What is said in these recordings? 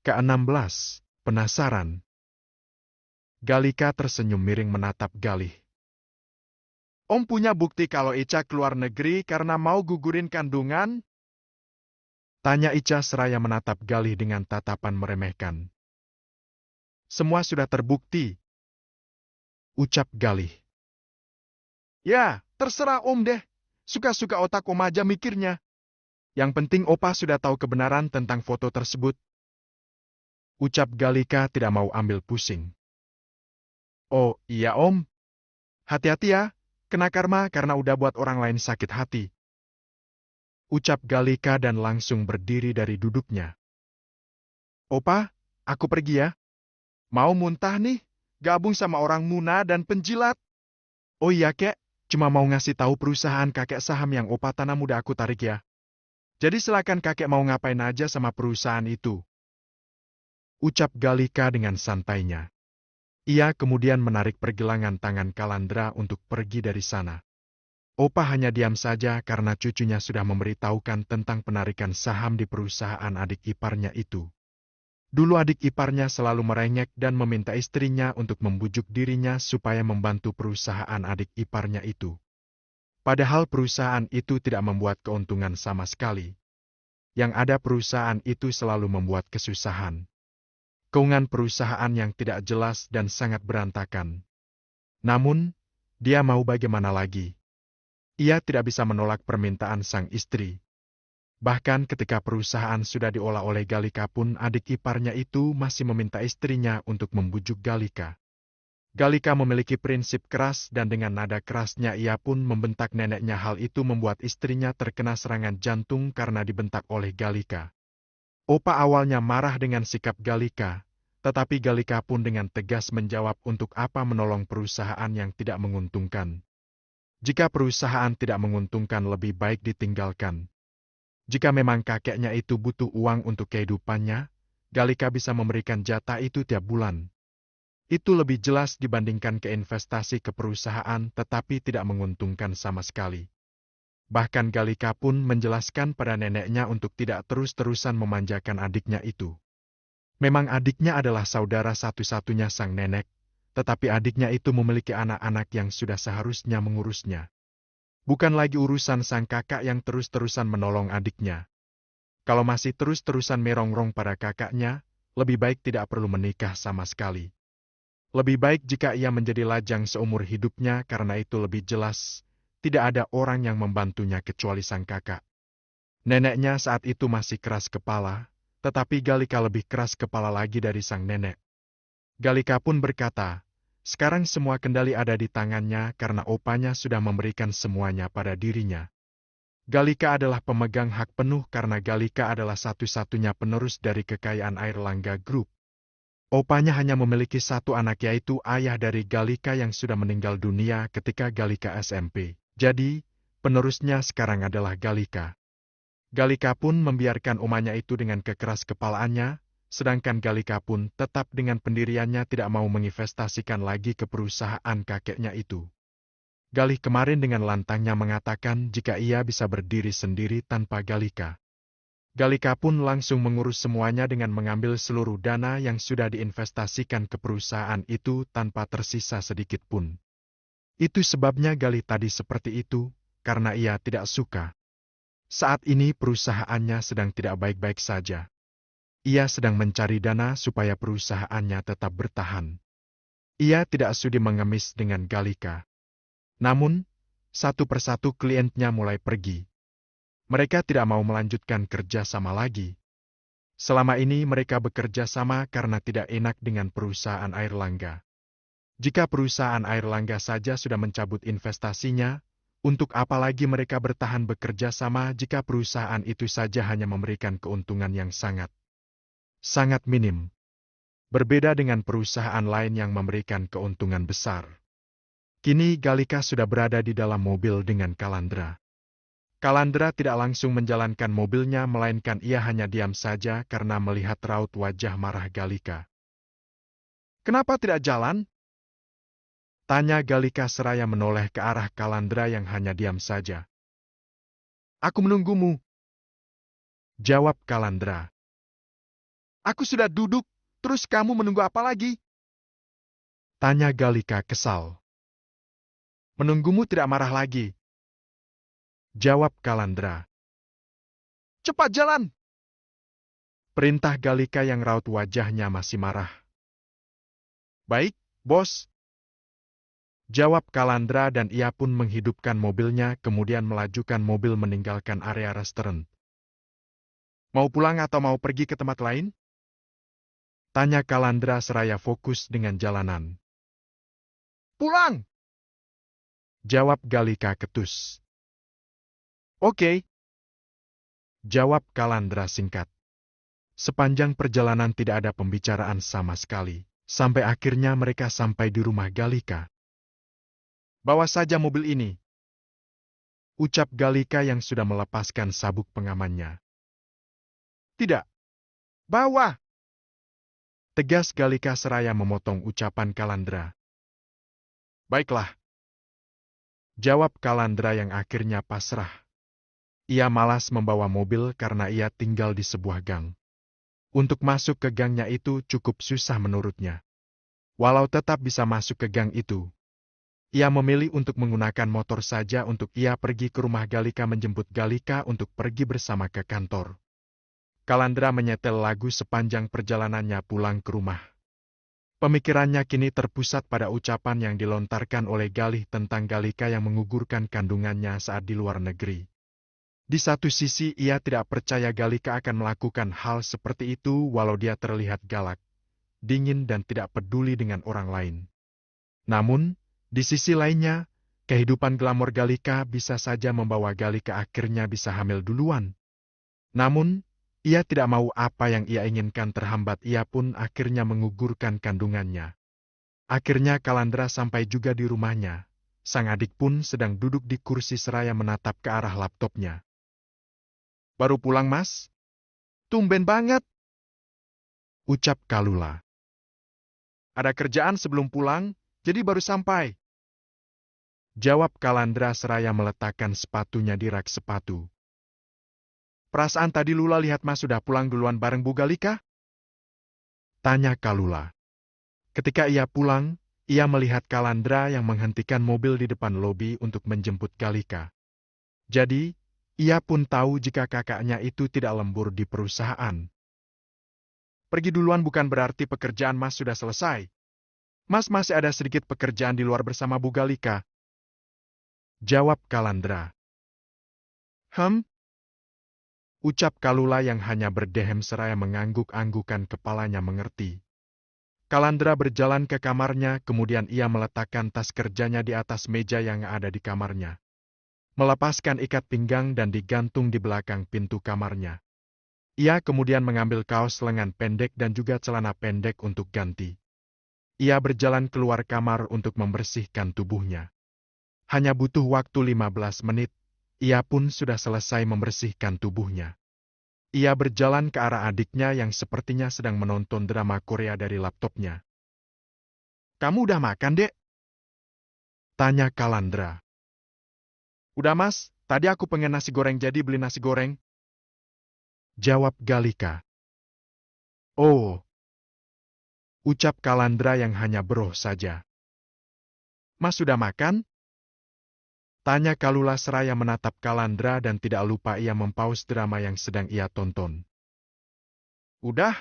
Ke-16, penasaran. Galika tersenyum miring menatap Galih. Om punya bukti kalau Ica keluar negeri karena mau gugurin kandungan? Tanya Ica seraya menatap Galih dengan tatapan meremehkan. Semua sudah terbukti, ucap Galih. Ya, terserah Om deh. Suka-suka otak Om aja mikirnya. Yang penting Opa sudah tahu kebenaran tentang foto tersebut. Ucap Galika tidak mau ambil pusing. Oh iya Om. Hati-hati ya, kena karma karena udah buat orang lain sakit hati. Ucap Galika dan langsung berdiri dari duduknya. Opa, aku pergi ya. Mau muntah nih, gabung sama orang muna dan penjilat. Oh iya kek, cuma mau ngasih tahu perusahaan kakek saham yang Opa tanam udah aku tarik ya. Jadi silakan kakek mau ngapain aja sama perusahaan itu. Ucap Galika dengan santainya. Ia kemudian menarik pergelangan tangan Kalandra untuk pergi dari sana. Opa hanya diam saja karena cucunya sudah memberitahukan tentang penarikan saham di perusahaan adik iparnya itu. Dulu adik iparnya selalu merengek dan meminta istrinya untuk membujuk dirinya supaya membantu perusahaan adik iparnya itu. Padahal perusahaan itu tidak membuat keuntungan sama sekali. Yang ada perusahaan itu selalu membuat kesusahan. Keuangan perusahaan yang tidak jelas dan sangat berantakan. Namun, dia mau bagaimana lagi? Ia tidak bisa menolak permintaan sang istri. Bahkan ketika perusahaan sudah diolah oleh Galika pun adik iparnya itu masih meminta istrinya untuk membujuk Galika. Galika memiliki prinsip keras dan dengan nada kerasnya ia pun membentak neneknya. Hal itu membuat istrinya terkena serangan jantung karena dibentak oleh Galika. Opa awalnya marah dengan sikap Galika, tetapi Galika pun dengan tegas menjawab untuk apa menolong perusahaan yang tidak menguntungkan. Jika perusahaan tidak menguntungkan lebih baik ditinggalkan. Jika memang kakeknya itu butuh uang untuk kehidupannya, Galika bisa memberikan jatah itu tiap bulan. Itu lebih jelas dibandingkan keinvestasi ke perusahaan tetapi tidak menguntungkan sama sekali. Bahkan Galika pun menjelaskan pada neneknya untuk tidak terus-terusan memanjakan adiknya itu. Memang adiknya adalah saudara satu-satunya sang nenek, tetapi adiknya itu memiliki anak-anak yang sudah seharusnya mengurusnya. Bukan lagi urusan sang kakak yang terus-terusan menolong adiknya. Kalau masih terus-terusan merongrong pada kakaknya, lebih baik tidak perlu menikah sama sekali. Lebih baik jika ia menjadi lajang seumur hidupnya karena itu lebih jelas, tidak ada orang yang membantunya kecuali sang kakak. Neneknya saat itu masih keras kepala, tetapi Galika lebih keras kepala lagi dari sang nenek. Galika pun berkata, sekarang semua kendali ada di tangannya karena opanya sudah memberikan semuanya pada dirinya. Galika adalah pemegang hak penuh karena Galika adalah satu-satunya penerus dari kekayaan Airlangga Group. Opanya hanya memiliki satu anak yaitu ayah dari Galika yang sudah meninggal dunia ketika Galika SMP. Jadi, penerusnya sekarang adalah Galika. Galika pun membiarkan omanya itu dengan kekeras kepalaannya, sedangkan Galika pun tetap dengan pendiriannya tidak mau menginvestasikan lagi ke perusahaan kakeknya itu. Galih kemarin dengan lantangnya mengatakan jika ia bisa berdiri sendiri tanpa Galika. Galika pun langsung mengurus semuanya dengan mengambil seluruh dana yang sudah diinvestasikan ke perusahaan itu tanpa tersisa sedikit pun. Itu sebabnya Galih tadi seperti itu, karena ia tidak suka. Saat ini perusahaannya sedang tidak baik-baik saja. Ia sedang mencari dana supaya perusahaannya tetap bertahan. Ia tidak sudi mengemis dengan Galika. Namun, satu persatu kliennya mulai pergi. Mereka tidak mau melanjutkan kerja sama lagi. Selama ini mereka bekerja sama karena tidak enak dengan perusahaan Airlangga. Jika perusahaan Airlangga saja sudah mencabut investasinya, untuk apa lagi mereka bertahan bekerja sama jika perusahaan itu saja hanya memberikan keuntungan yang sangat minim. Berbeda dengan perusahaan lain yang memberikan keuntungan besar. Kini Galika sudah berada di dalam mobil dengan Kalandra. Kalandra tidak langsung menjalankan mobilnya melainkan ia hanya diam saja karena melihat raut wajah marah Galika. Kenapa tidak jalan? Tanya Galika seraya menoleh ke arah Kalandra yang hanya diam saja. Aku menunggumu. Jawab Kalandra. Aku sudah duduk, terus kamu menunggu apa lagi? Tanya Galika kesal. Menunggumu tidak marah lagi. Jawab Kalandra. Cepat jalan! Perintah Galika yang raut wajahnya masih marah. Baik, bos. Jawab Kalandra dan ia pun menghidupkan mobilnya kemudian melajukan mobil meninggalkan area restoran. Mau pulang atau mau pergi ke tempat lain? Tanya Kalandra seraya fokus dengan jalanan. Pulang! Jawab Galika ketus. Oke. Jawab Kalandra singkat. Sepanjang perjalanan tidak ada pembicaraan sama sekali, sampai akhirnya mereka sampai di rumah Galika. Bawa saja mobil ini. Ucap Galika yang sudah melepaskan sabuk pengamannya. Tidak. Bawa! Tegas Galika seraya memotong ucapan Kalandra. Baiklah. Jawab Kalandra yang akhirnya pasrah. Ia malas membawa mobil karena ia tinggal di sebuah gang. Untuk masuk ke gangnya itu cukup susah menurutnya. Walau tetap bisa masuk ke gang itu, ia memilih untuk menggunakan motor saja untuk ia pergi ke rumah Galika menjemput Galika untuk pergi bersama ke kantor. Kalandra menyetel lagu sepanjang perjalanannya pulang ke rumah. Pemikirannya kini terpusat pada ucapan yang dilontarkan oleh Galih tentang Galika yang menggugurkan kandungannya saat di luar negeri. Di satu sisi ia tidak percaya Galika akan melakukan hal seperti itu walau dia terlihat galak, dingin dan tidak peduli dengan orang lain. Namun, di sisi lainnya, kehidupan glamor Galika bisa saja membawa Galika akhirnya bisa hamil duluan. Namun, ia tidak mau apa yang ia inginkan terhambat, ia pun akhirnya menggugurkan kandungannya. Akhirnya Kalandra sampai juga di rumahnya. Sang adik pun sedang duduk di kursi seraya menatap ke arah laptopnya. Baru pulang, Mas? Tumben banget. Ucap Kalula. Ada kerjaan sebelum pulang, jadi baru sampai. Jawab Kalandra seraya meletakkan sepatunya di rak sepatu. Perasaan tadi Lula lihat Mas sudah pulang duluan bareng Bu Galika? Tanya Kalula. Ketika ia pulang, ia melihat Kalandra yang menghentikan mobil di depan lobi untuk menjemput Galika. Jadi, ia pun tahu jika kakaknya itu tidak lembur di perusahaan. Pergi duluan bukan berarti pekerjaan Mas sudah selesai. Mas masih ada sedikit pekerjaan di luar bersama Bu Galika. Jawab Kalandra. Ucap Kalula yang hanya berdehem seraya mengangguk-anggukan kepalanya mengerti. Kalandra berjalan ke kamarnya, kemudian ia meletakkan tas kerjanya di atas meja yang ada di kamarnya. Melepaskan ikat pinggang dan digantung di belakang pintu kamarnya. Ia kemudian mengambil kaos lengan pendek dan juga celana pendek untuk ganti. Ia berjalan keluar kamar untuk membersihkan tubuhnya. Hanya butuh waktu 15 menit, ia pun sudah selesai membersihkan tubuhnya. Ia berjalan ke arah adiknya yang sepertinya sedang menonton drama Korea dari laptopnya. Kamu udah makan, Dek? Tanya Kalandra. Udah, Mas. Tadi aku pengen nasi goreng jadi beli nasi goreng. Jawab Galika. Oh. Ucap Kalandra yang hanya beroh saja. Mas sudah makan? Tanya Kalula seraya menatap Kalandra dan tidak lupa ia mempaus drama yang sedang ia tonton. Udah?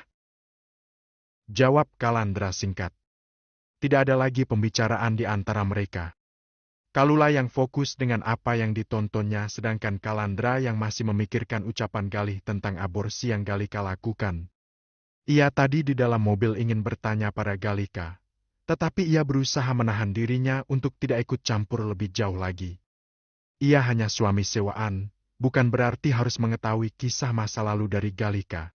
Jawab Kalandra singkat. Tidak ada lagi pembicaraan di antara mereka. Kalula yang fokus dengan apa yang ditontonnya sedangkan Kalandra yang masih memikirkan ucapan Galih tentang aborsi yang Galika lakukan. Ia tadi di dalam mobil ingin bertanya pada Galika, tetapi ia berusaha menahan dirinya untuk tidak ikut campur lebih jauh lagi. Ia hanya suami sewaan, bukan berarti harus mengetahui kisah masa lalu dari Galika.